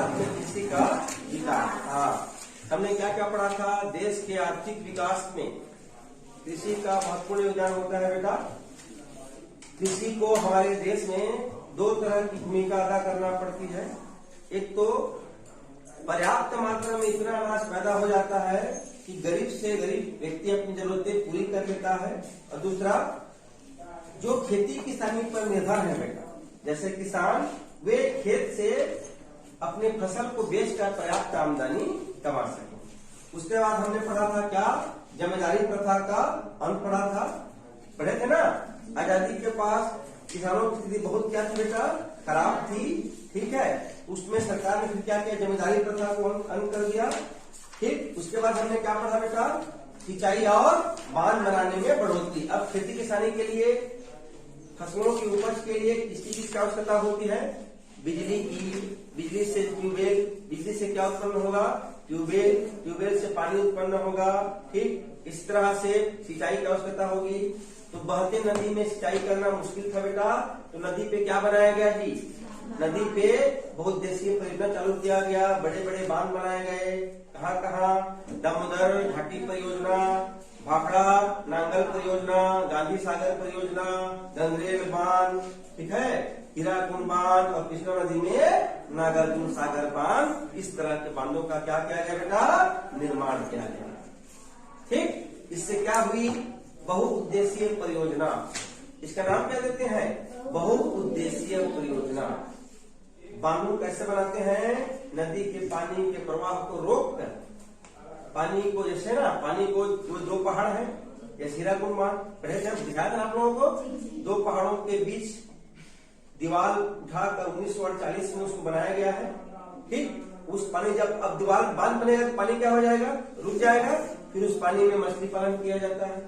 बाद में कृषि का विकास। हाँ, हमने क्या क्या पढ़ा था? देश के आर्थिक विकास में कृषि का महत्वपूर्ण योगदान होता है बेटा। कृषि को हमारे देश में दो तरह की भूमिका अदा करना पड़ती है। एक तो पर्याप्त मात्रा में इतना अनाज पैदा हो जाता है कि गरीब से गरीब व्यक्ति अपनी जरूरतें पूरी कर लेता है, और दूसरा जो खेती किसानी पर निर्भर है बेटा, जैसे किसान, वे खेत से अपने फसल को बेचकर पर्याप्त आमदनी कमा सके। उसके बाद हमने पढ़ा था क्या? जमींदारी प्रथा का अंत पढ़ा था, पढ़े थे ना। आजादी के पास किसानों की स्थिति बहुत क्या थी बेटा? खराब थी, ठीक है। उसमें सरकार ने फिर क्या किया? जमींदारी प्रथा को अंत कर दिया। ठीक, उसके बाद हमने क्या पढ़ा बेटा? सिंचाई और बांध बनाने में बढ़ोतरी। अब खेती किसानी के लिए, फसलों की उपज के लिए किसकी क्या आवश्यकता होती है? बिजली की। बिजली से ट्यूबवेल, बिजली से क्या उत्पन्न होगा? ट्यूबवेल, ट्यूबवेल से पानी उत्पन्न होगा। ठीक, इस तरह से सिंचाई की आवश्यकता होगी। तो बहते नदी में सिंचाई करना मुश्किल था बेटा, तो नदी पे क्या बनाया गया जी? नदी पे बहुउद्देशीय परियोजना चालू किया गया, बड़े बड़े बांध बनाए गए। कहाँ कहाँ? दामोदर घाटी परियोजना, भाखड़ा नांगल परियोजना, गांधी सागर परियोजना, गंगरेल बांध, ठीक है, हीराकुंड बांध, और कृष्णा नदी में नागार्जुन सागर बांध। इस तरह के बांधों का क्या किया गया बेटा? निर्माण किया गया। ठीक, इससे क्या हुई? बहुउद्देशीय परियोजना। इसका नाम क्या देते हैं? बहुउद्देशीय परियोजना। बांधों कैसे बनाते हैं? नदी के पानी के प्रवाह को रोककर, पानी को, जैसे ना पानी को, दो पहाड़ है, जैसे हीराकुंड बांध पहले जब दिखाया था आप लोगों को, दो पहाड़ों के बीच दीवार उठाकर 1948 में उसको बनाया गया है। ठीक, उस पानी जब अब दीवार बांध बनेगा तो पानी क्या हो जाएगा? रुक जाएगा। फिर उस पानी में मछली पालन किया जाता है।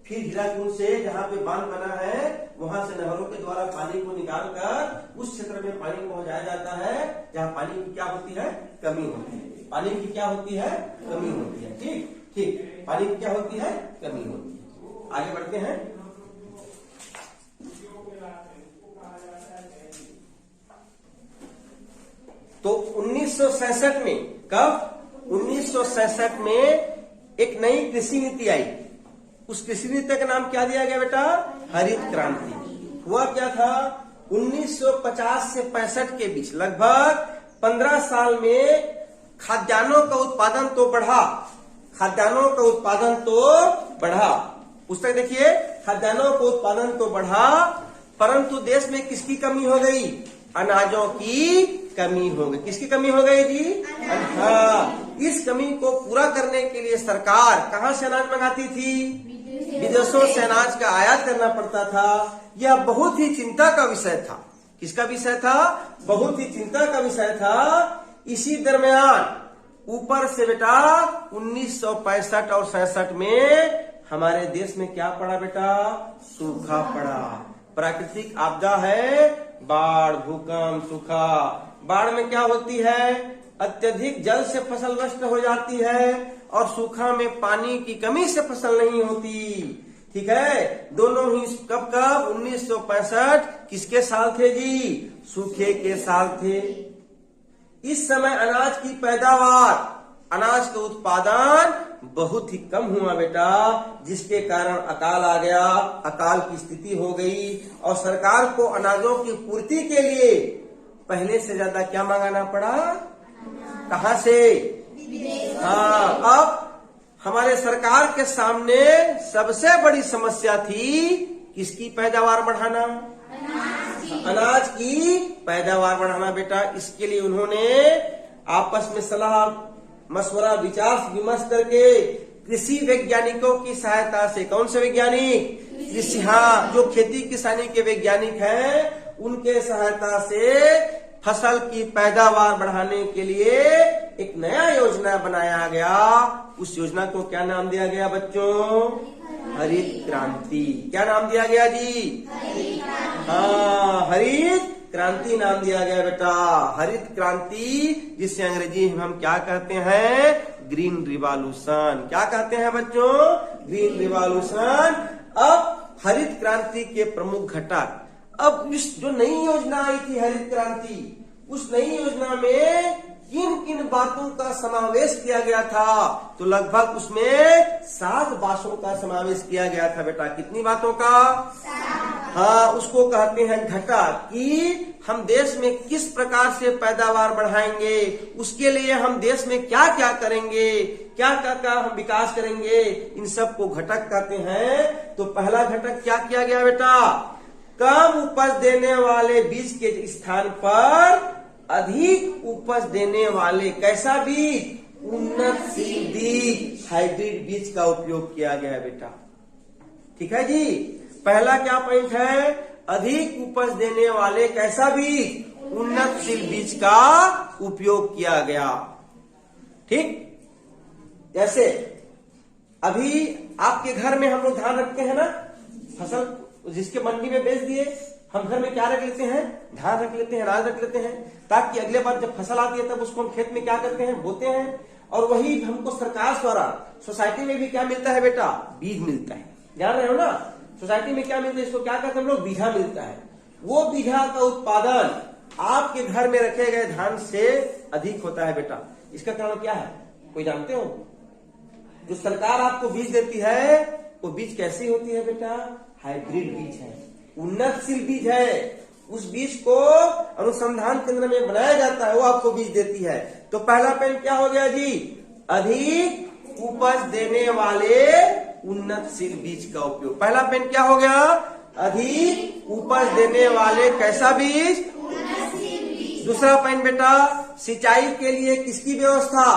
फिर हीराकुंड से जहाँ पे बांध बना है, वहां से नहरों के द्वारा पानी को निकालकर उस क्षेत्र में पानी पहुंचाया जाता है जहाँ पानी की क्या होती है? कमी होती है। पानी की क्या होती है? कमी होती है। ठीक ठीक, पानी की क्या होती है? कमी होती है। आगे बढ़ते हैं। तो 1967 में, कब? 1967 में एक नई कृषि नीति आई। उस कृषि नीति का नाम क्या दिया गया बेटा? हरित क्रांति। हुआ क्या था? 1950 से 65 के बीच लगभग 15 साल में खाद्यान्नों का उत्पादन तो बढ़ा, खाद्यान्नों का उत्पादन तो बढ़ा। पुस्तक देखिए, खाद्यान्नों का उत्पादन तो बढ़ा, परंतु देश में किसकी कमी हो गई? अनाजों की कमी हो गई। किसकी कमी हो गई जी? हाँ, इस कमी को पूरा करने के लिए सरकार कहाँ से अनाज मंगाती थी? विदेशों से अनाज का आयात करना पड़ता था। यह बहुत ही चिंता का विषय था। किसका विषय था? बहुत ही चिंता का विषय था। इसी दरमियान ऊपर से बेटा 1965 और 66 में हमारे देश में क्या पड़ा बेटा? सूखा पड़ा। प्राकृतिक आपदा है, बाढ़, भूकंप, सूखा। बाढ़ में क्या होती है? अत्यधिक जल से फसल नष्ट हो जाती है, और सूखा में पानी की कमी से फसल नहीं होती। ठीक है, दोनों ही कब कब? 1965 किसके साल थे जी? सूखे के साल थे। इस समय अनाज की पैदावार, अनाज का उत्पादन बहुत ही कम हुआ बेटा, जिसके कारण अकाल आ गया, अकाल की स्थिति हो गई, और सरकार को अनाजों की पूर्ति के लिए पहले से ज्यादा क्या मंगाना पड़ा? कहाँ से? हाँ, अब हमारे सरकार के सामने सबसे बड़ी समस्या थी किसकी पैदावार बढ़ाना? अनाज की पैदावार बढ़ाना बेटा। इसके लिए उन्होंने आपस में सलाह मशवरा, विचार विमर्श करके कृषि वैज्ञानिकों की सहायता से, कौन से वैज्ञानिक? कृषि, हाँ, जो खेती किसानी के वैज्ञानिक हैं, उनके सहायता से फसल की पैदावार बढ़ाने के लिए एक नया योजना बनाया गया। उस योजना को क्या नाम दिया गया बच्चों? हरित क्रांति। क्या नाम दिया गया जी? हाँ, हरित क्रांति नाम दिया गया बेटा। हरित क्रांति, जिसे अंग्रेजी में हम क्या कहते हैं? Green revolution. क्या कहते हैं बच्चों? Green revolution. अब हरित क्रांति के प्रमुख घटक, अब इस जो नई योजना आई थी हरित क्रांति, उस नई योजना में किन किन बातों का समावेश किया गया था? तो लगभग उसमें 7 बातों का समावेश किया गया था बेटा। कितनी बातों का? 7। हाँ, उसको कहते हैं घटक, कि हम देश में किस प्रकार से पैदावार बढ़ाएंगे, उसके लिए हम देश में क्या क्या करेंगे, क्या क्या क्या हम विकास करेंगे, इन सब को घटक कहते हैं। तो पहला घटक क्या किया गया बेटा? कम उपज देने वाले बीज के स्थान पर अधिक उपज देने वाले कैसा बीज? उन्नतशील बीज, हाइब्रिड बीज का उपयोग किया गया है बेटा। ठीक है जी। पहला क्या पॉइंट है? अधिक उपज देने वाले कैसा बीज? उन्नतशील बीज का उपयोग किया गया। ठीक, जैसे अभी आपके घर में हम लोग धान रखते हैं ना, फसल जिसके मंडी में बेच दिए, हम घर में क्या रख लेते हैं? धान रख लेते हैं, अनाज रख लेते हैं, ताकि अगले बार जब फसल आती है तब उसको हम खेत में क्या करते हैं? बोते हैं। और वही हमको सरकार द्वारा सोसाइटी में भी क्या मिलता है बेटा? बीज मिलता है। जान रहे हो ना, सोसाइटी में क्या मिलता है? इसको क्या कहते हैं हम लोग? बीजा मिलता है। वो बीजा का उत्पादन आपके घर में रखे गए धान से अधिक होता है बेटा। इसका कारण क्या है? कोई जानते हो? जो सरकार आपको बीज देती है, वो बीज कैसी होती है बेटा? हाइब्रिड बीज है, उन्नतशील बीज है। उस बीज को अनुसंधान केंद्र में बनाया जाता है, वो आपको बीज देती है। तो पहला पॉइंट क्या हो गया जी? अधिक उपज देने वाले उन्नतशील बीज का उपयोग। पहला पॉइंट क्या हो गया? अधिक उपज देने वाले कैसा बीज? दूसरा पॉइंट बेटा, सिंचाई के लिए किसकी व्यवस्था?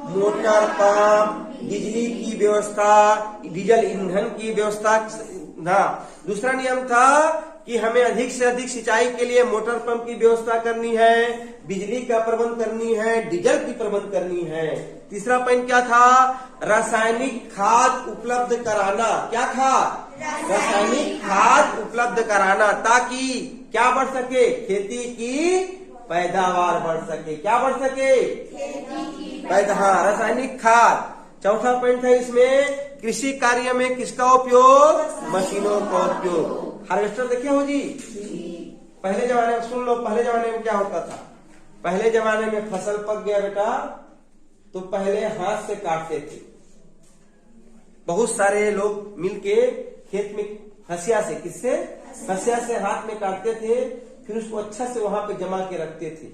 मोटर पंप, बिजली की व्यवस्था, डीजल ईंधन की व्यवस्था। दूसरा नियम था कि हमें अधिक से अधिक सिंचाई के लिए मोटर पंप की व्यवस्था करनी है, बिजली का प्रबंध करनी है, डीजल की प्रबंध करनी है। तीसरा पॉइंट क्या था? रासायनिक खाद उपलब्ध कराना। क्या था? रासायनिक खाद उपलब्ध कराना, ताकि क्या बढ़ सके? खेती की पैदावार बढ़ सके। क्या बढ़ सके? हाँ, रासायनिक खाद। चौथा पॉइंट है इसमें, कृषि कार्य में किसका उपयोग? मशीनों का उपयोग। हार्वेस्टर देखे हो जी? पहले जमाने में, सुन लो, पहले जमाने में क्या होता था? पहले जमाने में फसल पक गया बेटा, तो पहले हाथ से काटते थे। बहुत सारे लोग मिलके खेत में हसिया से, किससे? हसिया से हाथ में काटते थे, फिर उसको अच्छा से वहां पे जमा के रखते थे।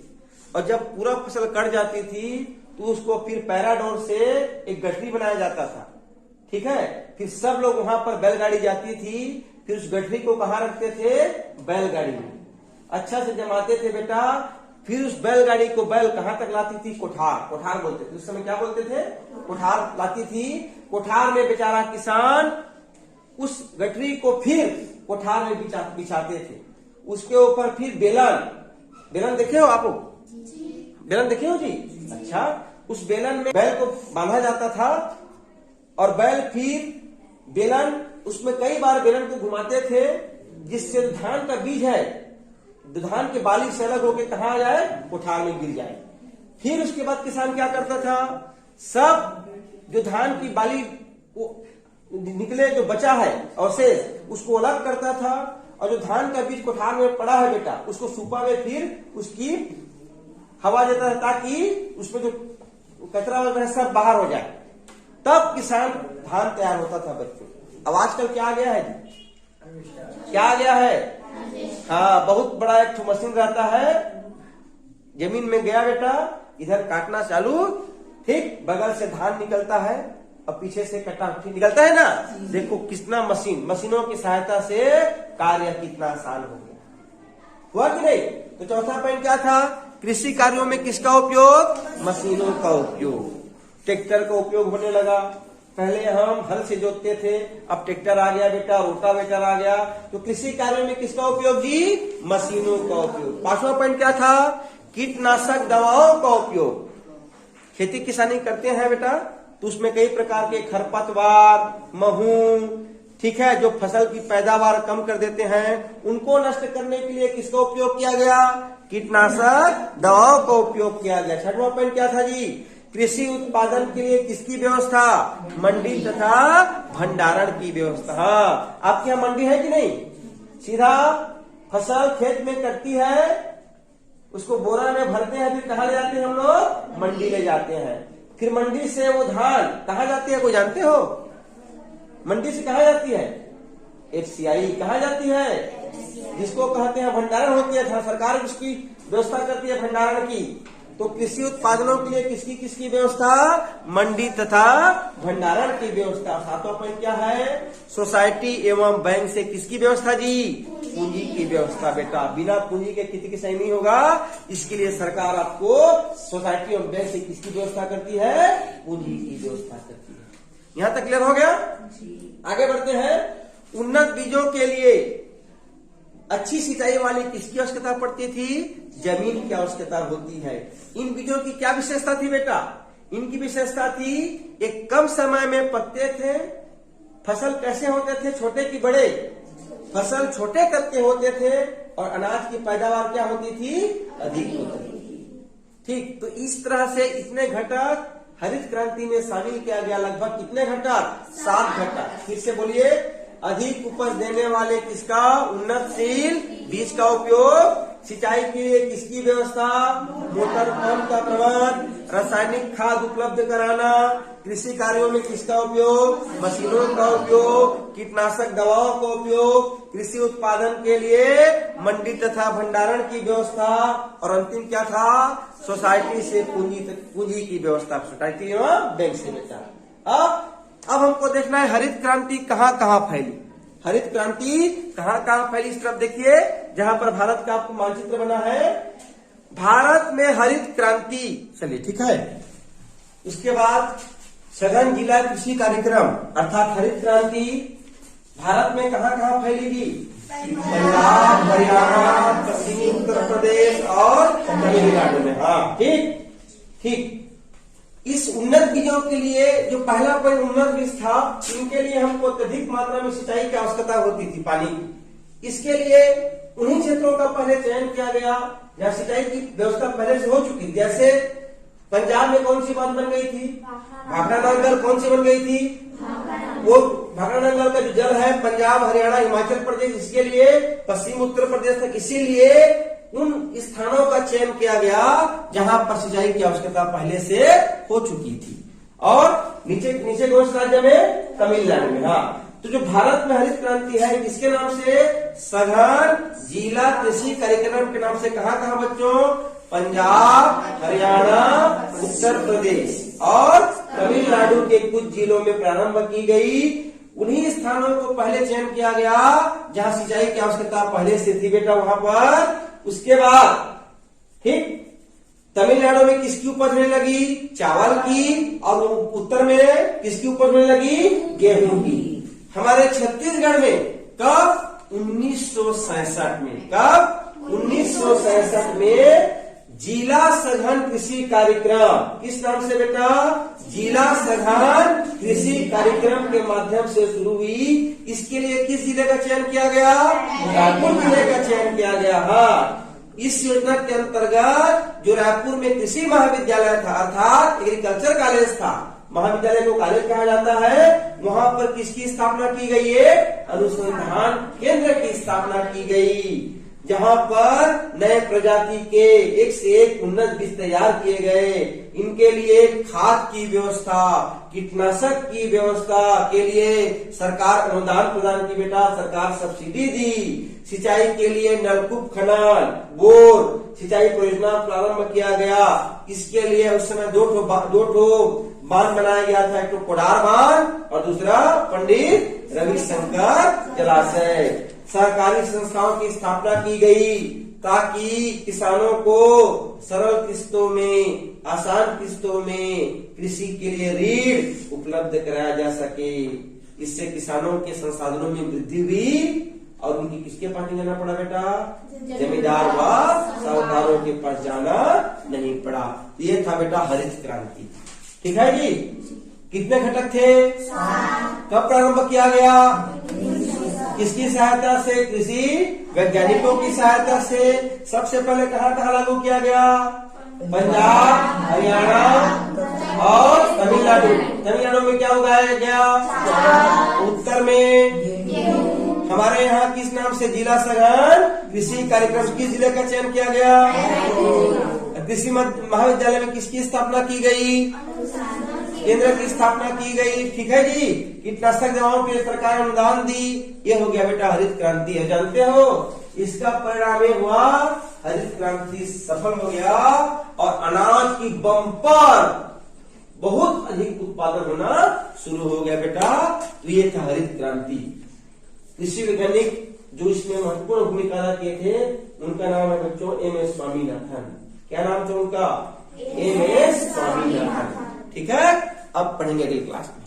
और जब पूरा फसल कट जाती थी तो उसको फिर पैराडोर से एक गठरी बनाया जाता था। ठीक है, फिर सब लोग वहां पर बैलगाड़ी जाती थी, फिर उस गठरी को कहाँ रखते थे? बैलगाड़ी में अच्छा से जमाते थे बेटा। फिर उस बैलगाड़ी को, बैल कहाँ तक लाती थी? कोठार। कोठार बोलते थे उस समय। क्या बोलते थे? कोठार लाती थी। कोठार में बेचारा किसान उस गठरी को फिर कोठार में बिछाते थे। उसके ऊपर फिर बेलन, बेलन देखे हो आप? बेलन देखे हो जी? अच्छा, उस बेलन में बैल को बांधा जाता था, और बैल फिर बेलन, उसमें कई बार बेलन को घुमाते थे, जिससे धान का बीज है, धान के बाली से अलग होकर कहाँ आ जाए? कोठार में गिर जाए। फिर उसके बाद किसान क्या करता था? सब जो धान की बाली निकले, जो बचा है अवशेष, उसको अलग करता था, और जो धान का बीज कोठार में पड़ा है बेटा, उसको सुपा में फिर उसकी हवा देता है, ताकि उसमें जो कचरा वगैरह सब बाहर हो जाए। तब किसान धान तैयार होता था बच्चों। अब आजकल क्या आ गया है जी? क्या आ गया है? हाँ, बहुत बड़ा एक मशीन रहता है, जमीन में गया बेटा, इधर काटना चालू, ठीक, बगल से धान निकलता है और पीछे से कटा निकलता है ना। देखो कितना मशीनों की सहायता से कार्य कितना आसान हो गया, हुआ कि नहीं? तो चौथा पॉइंट क्या था? कृषि कार्यों में किसका उपयोग? मशीनों का उपयोग। ट्रैक्टर का उपयोग होने लगा। पहले हम हल से जोतते थे, अब ट्रैक्टर आ गया बेटा, रोटावेटर आ गया। तो कृषि कार्यों में किसका उपयोग जी? मशीनों का उपयोग। पांचवा पॉइंट क्या था? कीटनाशक दवाओं का उपयोग। खेती किसानी करते हैं बेटा, तो उसमें कई प्रकार के खरपतवार, महू, ठीक है, जो फसल की पैदावार कम कर देते हैं, उनको नष्ट करने के लिए किसका उपयोग किया गया? कीटनाशक दवाओं का उपयोग किया गया। छठवां पॉइंट क्या था जी? कृषि उत्पादन के लिए किसकी व्यवस्था? मंडी तथा भंडारण की व्यवस्था। हाँ, आपके यहाँ मंडी है कि नहीं? सीधा फसल खेत में कटती है, उसको बोरा में भरते हैं, फिर कहाँ ले जाते हैं हम लोग? मंडी ले जाते हैं। फिर मंडी से वो धान कहाँ जाती है, कोई जानते हो? मंडी से कहाँ जाती है? FCI कहाँ जाती है? जिसको कहते हैं भंडारण होती है, सरकार उसकी व्यवस्था करती है भंडारण की। तो कृषि उत्पादनों के लिए किसकी व्यवस्था? मंडी तथा भंडारण की व्यवस्था। सातवां पॉइंट क्या है? सोसाइटी एवं बैंक से किसकी व्यवस्था जी? पूंजी की व्यवस्था। बेटा बिना पूंजी के किसी की सही नहीं होगा, इसके लिए सरकार आपको सोसाइटी एवं बैंक से किसकी व्यवस्था करती है? पूंजी की व्यवस्था करती है। यहाँ तक क्लियर हो गया? आगे बढ़ते हैं। उन्नत बीजों के लिए अच्छी सिंचाई वाली किसकी आवश्यकता पड़ती थी? जमीन की आवश्यकता होती है। इन बीजों की क्या विशेषता थी बेटा? इनकी विशेषता थी एक कम समय में पकते थे। फसल कैसे होते थे? छोटे की बड़े? फसल छोटे करके होते थे और अनाज की पैदावार क्या होती थी? अधिक होती थी। ठीक, तो इस तरह से इतने घटक हरित क्रांति में शामिल किया गया। लगभग कितने घटक? 7 घटक। फिर से बोलिए। अधिक उपज देने वाले किसका? उन्नतशील बीज का उपयोग। सिंचाई के लिए किसकी व्यवस्था? मोटर पंप का प्रबंध। रासायनिक खाद उपलब्ध कराना। कृषि कार्यों में किसका उपयोग? मशीनों का उपयोग। कीटनाशक दवाओं का उपयोग। कृषि उत्पादन के लिए मंडी तथा भंडारण की व्यवस्था। और अंतिम क्या था? सोसाइटी से पूंजी की व्यवस्था। सोसाइटी एवं बैंक से बेटा। अब हमको देखना है हरित क्रांति कहाँ कहाँ फैली। हरित क्रांति कहाँ कहाँ फैली, इस तरफ देखिए, जहां पर भारत का आपको मानचित्र बना है। भारत में हरित क्रांति चलिए ठीक है। उसके बाद सघन जिला कृषि कार्यक्रम अर्थात हरित क्रांति भारत में कहाँ कहाँ फैलेगी? पंजाब, हरियाणा, पश्चिमी उत्तर प्रदेश और तमिलनाडु में। हाँ ठीक। इस उन्नत बीजों के लिए जो पहला पॉइंट उन्नत बीज था, इनके लिए हमको अत्यधिक मात्रा में सिंचाई की आवश्यकता होती थी, पानी। इसके लिए उन्हीं क्षेत्रों का पहले चयन किया गया जहाँ सिंचाई की व्यवस्था पहले से हो चुकी थी। जैसे पंजाब में कौन सी बात बन गई थी? भाखड़ा नंगल। कौन सी बन गई थी? वो भाखड़ा नंगल का जो जल है पंजाब, हरियाणा, हिमाचल प्रदेश, इसके लिए पश्चिम उत्तर प्रदेश तक, इसीलिए उन स्थानों का चयन किया गया जहां पर सिंचाई की आवश्यकता पहले से हो चुकी थी। और नीचे कौन से राज्य में? तमिलनाडु में। हाँ, तो जो भारत में हरित क्रांति है किसके नाम से? सघन जिला कृषि कार्यक्रम के नाम से। कहाँ बच्चों? पंजाब, हरियाणा, उत्तर प्रदेश और तमिलनाडु के कुछ जिलों में प्रारंभ की गई। उन्हीं स्थानों को पहले चयन किया गया जहां सिंचाई की आवश्यकता पहले से थी बेटा, वहां पर। उसके बाद ठीक तमिलनाडु में किसकी उपज होने लगी? चावल की। और उत्तर में किसकी उपज होने लगी? गेहूं की। हमारे छत्तीसगढ़ में कब? 1967 में। कब? 1967 में जिला सघन कृषि कार्यक्रम। किस नाम से बेटा? जिला सघन कृषि कार्यक्रम के माध्यम से शुरू हुई। इसके लिए किस जिले का चयन किया गया? रायपुर जिले का चयन किया गया। हाँ, इस योजना के अंतर्गत जो रायपुर में कृषि महाविद्यालय था अर्थात एग्रीकल्चर कॉलेज था, महाविद्यालय को कॉलेज कहा जाता है, वहां पर किसकी स्थापना की गई है? अनुसंधान केंद्र की स्थापना की गई, जहां पर नए प्रजाति के एक से एक उन्नत बीज तैयार किए गए। इनके लिए खाद की व्यवस्था, कीटनाशक की व्यवस्था के लिए सरकार अनुदान प्रदान की बेटा, सरकार सब्सिडी दी। सिंचाई के लिए नलकूप खनन, बोर सिंचाई परियोजना प्रारंभ किया गया। इसके लिए उस समय दो ठो बांध बनाया गया था, एक तो कोडार बांध और दूसरा पंडित रविशंकर जलाशय। सहकारी संस्थाओं की स्थापना की गई ताकि किसानों को सरल किस्तों में, आसान किस्तों में कृषि के लिए ऋण उपलब्ध कराया जा सके। इससे किसानों के संसाधनों में वृद्धि हुई और उनकी किसके पास नहीं जाना पड़ा बेटा? जमींदार व साहूकारों के पास जाना नहीं पड़ा। ये था बेटा हरित क्रांति। ठीक है जी। कितने घटक थे? 7। कब प्रारंभ किया गया? किसकी सहायता से? कृषि वैज्ञानिकों की सहायता से। सबसे पहले कहाँ लागू किया गया? पंजाब, हरियाणा और तमिलनाडु। तमिलनाडु में क्या उगाया गया? उत्तर में हमारे यहाँ किस नाम से? जिला सघन कृषि कार्यक्रम किस जिले का चयन किया गया? कृषि महाविद्यालय में किसकी स्थापना की गई? केंद्र की स्थापना की गई। ठीक है जी। कीटनाशक दवाओं के लिए सरकार ने अनुदान दी। ये हो गया बेटा हरित क्रांति है। जानते हो इसका परिणाम ये हुआ हरित क्रांति सफल हो गया और अनाज की बम्पर बहुत अधिक उत्पादन होना शुरू हो गया बेटा। तो ये था हरित क्रांति। कृषि वैज्ञानिक जो इसमें महत्वपूर्ण भूमिका अदा किए थे उनका नाम है बच्चों एम.एस. स्वामीनाथन। क्या नाम था उनका? एम.एस. स्वामीनाथन। ठीक है। अब पढ़ेंगे अगली क्लास में।